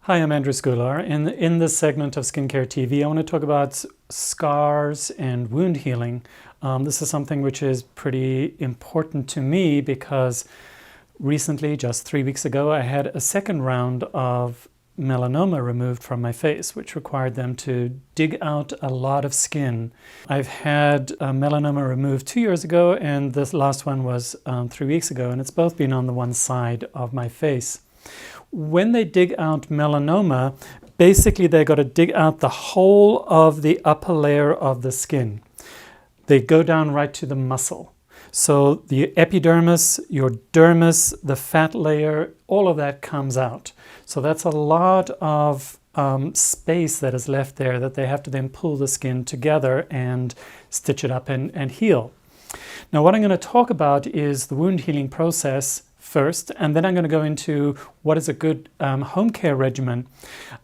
Hi, I'm Andrew Skular. In this segment of Skincare TV, I want to talk about scars and wound healing. This is something which is pretty important to me because recently, just 3 weeks ago, I had a second round of melanoma removed from my face, which required them to dig out a lot of skin. I've had melanoma removed 2 years ago, and this last one was 3 weeks ago, and it's both been on the one side of my face. When they dig out melanoma, basically they've got to dig out the whole of the upper layer of the skin. They go down right to the muscle. So the epidermis, your dermis, the fat layer, all of that comes out. So that's a lot of space that is left there that they have to then pull the skin together and stitch it up and heal. Now what I'm going to talk about is the wound healing process first, and then I'm going to go into what is a good home care regimen.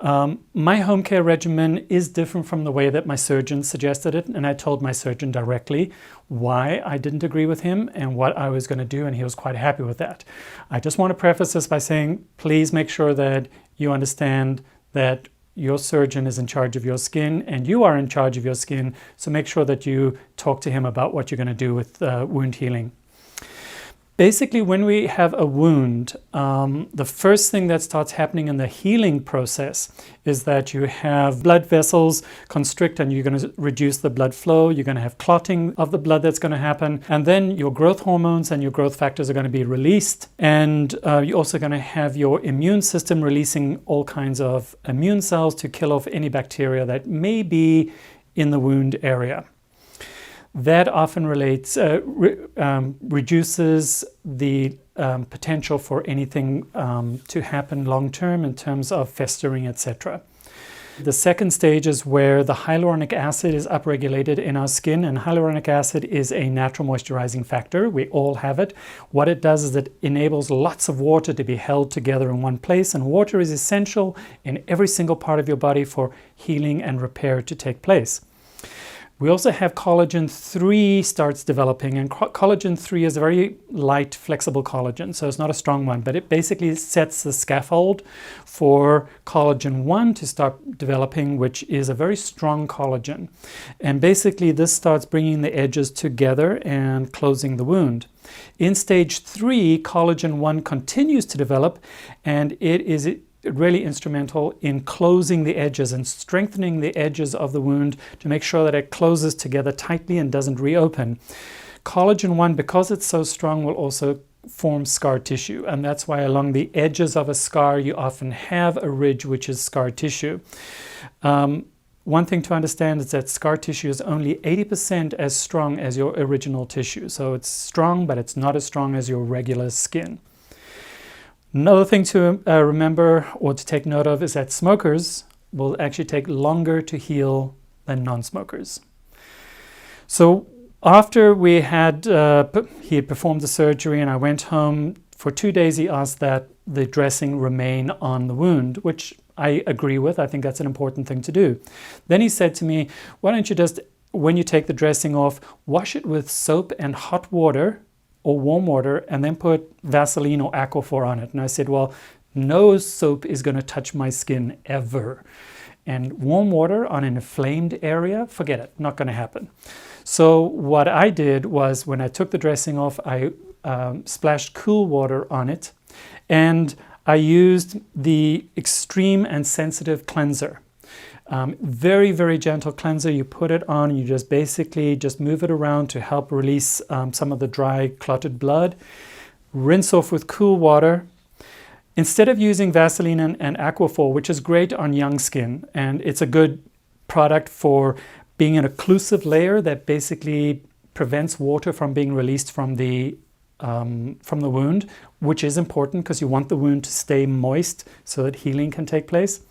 My home care regimen is different from the way that my surgeon suggested it, and I told my surgeon directly why I didn't agree with him and what I was going to do, and he was quite happy with that. I just want to preface this by saying, please make sure that you understand that your surgeon is in charge of your skin and you are in charge of your skin, so make sure that you talk to him about what you're going to do with wound healing. Basically, when we have a wound, the first thing that starts happening in the healing process is that you have blood vessels constrict and you're going to reduce the blood flow. You're going to have clotting of the blood that's going to happen. And then your growth hormones and your growth factors are going to be released. And you're also going to have your immune system releasing all kinds of immune cells to kill off any bacteria that may be in the wound area. That often reduces the potential for anything to happen long-term in terms of festering, etc. The second stage is where the hyaluronic acid is upregulated in our skin, and hyaluronic acid is a natural moisturizing factor. We all have it. What it does is it enables lots of water to be held together in one place, and water is essential in every single part of your body for healing and repair to take place. We also have collagen 3 starts developing, and collagen 3 is a very light, flexible collagen, so it's not a strong one, but it basically sets the scaffold for collagen 1 to start developing, which is a very strong collagen. And basically this starts bringing the edges together and closing the wound. In stage 3, collagen 1 continues to develop, and it is really instrumental in closing the edges and strengthening the edges of the wound to make sure that it closes together tightly and doesn't reopen. Collagen 1, because it's so strong, will also form scar tissue, and that's why along the edges of a scar you often have a ridge, which is scar tissue. One thing to understand is that scar tissue is only 80% as strong as your original tissue, so it's strong, but it's not as strong as your regular skin. Another thing to remember or to take note of is that smokers will actually take longer to heal than non-smokers. So after he had performed the surgery and I went home, for 2 days he asked that the dressing remain on the wound, which I agree with. I think that's an important thing to do. Then he said to me, why don't you just, when you take the dressing off, wash it with soap and hot water or warm water, and then put Vaseline or Aquaphor on it. And I said, well, no soap is going to touch my skin ever. And warm water on an inflamed area, forget it, not going to happen. So what I did was, when I took the dressing off, I splashed cool water on it, and I used the extreme and sensitive cleanser. Very, very gentle cleanser. You put it on and you just basically just move it around to help release some of the dry, clotted blood. Rinse off with cool water. Instead of using Vaseline and Aquaphor, which is great on young skin, and it's a good product for being an occlusive layer that basically prevents water from being released from the wound, which is important because you want the wound to stay moist so that healing can take place.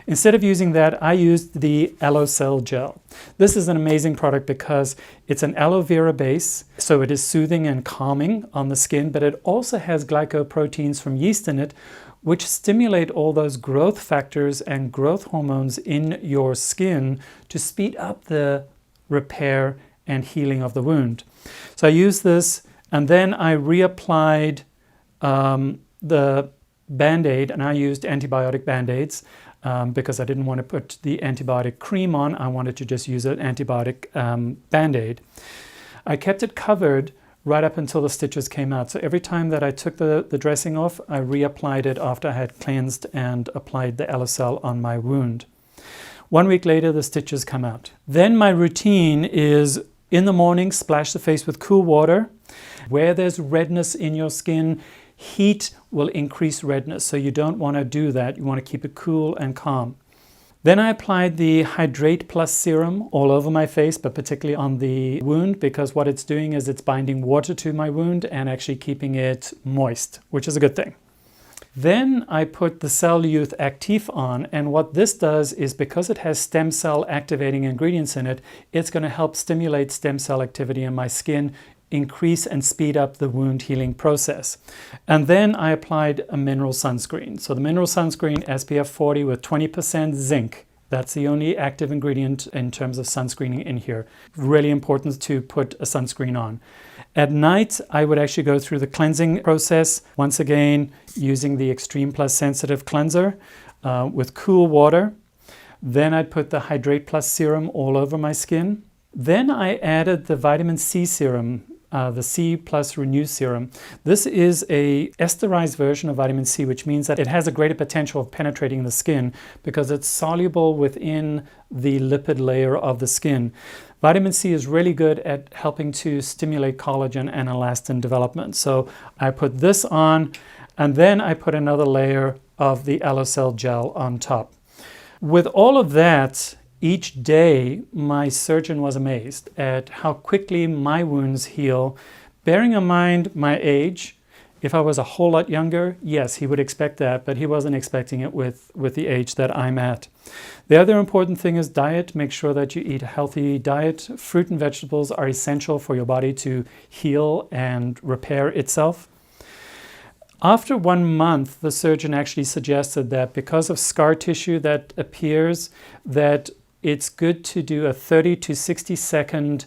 Instead of using that, I used the aloe cell gel. This is an amazing product because it's an aloe vera base, so it is soothing and calming on the skin, but it also has glycoproteins from yeast in it, which stimulate all those growth factors and growth hormones in your skin to speed up the repair and healing of the wound. So I used this, and then I reapplied the Band-Aid, and I used antibiotic Band-Aids because I didn't want to put the antibiotic cream on. I wanted to just use an antibiotic Band-Aid. I kept it covered right up until the stitches came out. So every time that I took the dressing off, I reapplied it after I had cleansed and applied the LSL on my wound. 1 week later, the stitches come out. Then my routine is in the morning, splash the face with cool water. Where there's redness in your skin, heat will increase redness, so you don't want to do that. You want to keep it cool and calm. Then I applied the Hydrate Plus serum all over my face, but particularly on the wound, because what it's doing is it's binding water to my wound and actually keeping it moist, which is a good thing. Then I put the Cell Youth Actif on, and what this does is, because it has stem cell activating ingredients in it, it's going to help stimulate stem cell activity in my skin, increase and speed up the wound healing process. And then I applied a mineral sunscreen. So the mineral sunscreen, SPF 40 with 20% zinc. That's the only active ingredient in terms of sunscreening in here. Really important to put a sunscreen on. At night, I would actually go through the cleansing process, once again using the Extreme Plus Sensitive Cleanser with cool water. Then I'd put the Hydrate Plus serum all over my skin. Then I added the vitamin C serum, the C plus Renew serum. This is a esterized version of vitamin C, which means that it has a greater potential of penetrating the skin because it's soluble within the lipid layer of the skin. Vitamin C is really good at helping to stimulate collagen and elastin development. So I put this on, and then I put another layer of the LSL gel on top. With all of that, each day, my surgeon was amazed at how quickly my wounds heal. Bearing in mind my age, if I was a whole lot younger, yes, he would expect that, but he wasn't expecting it with the age that I'm at. The other important thing is diet. Make sure that you eat a healthy diet. Fruit and vegetables are essential for your body to heal and repair itself. After 1 month, the surgeon actually suggested that because of scar tissue that appears, that it's good to do a 30 to 60 second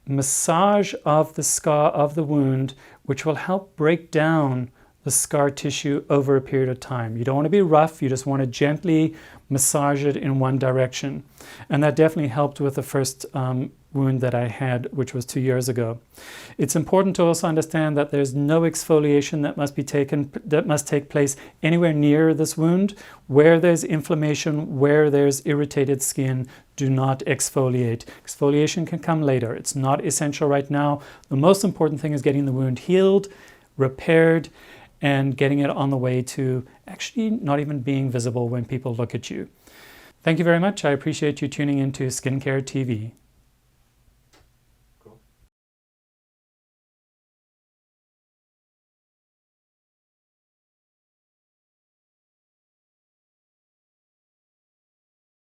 massage of the scar of the wound, which will help break down the scar tissue over a period of time. You don't want to be rough, you just want to gently massage it in one direction. And that definitely helped with the first wound that I had, which was 2 years ago. It's important to also understand that there's no exfoliation that must take place anywhere near this wound. Where there's inflammation, where there's irritated skin, do not exfoliate. Exfoliation can come later. It's not essential right now. The most important thing is getting the wound healed, repaired, and getting it on the way to actually not even being visible when people look at you. Thank you very much. I appreciate you tuning into Skincare TV.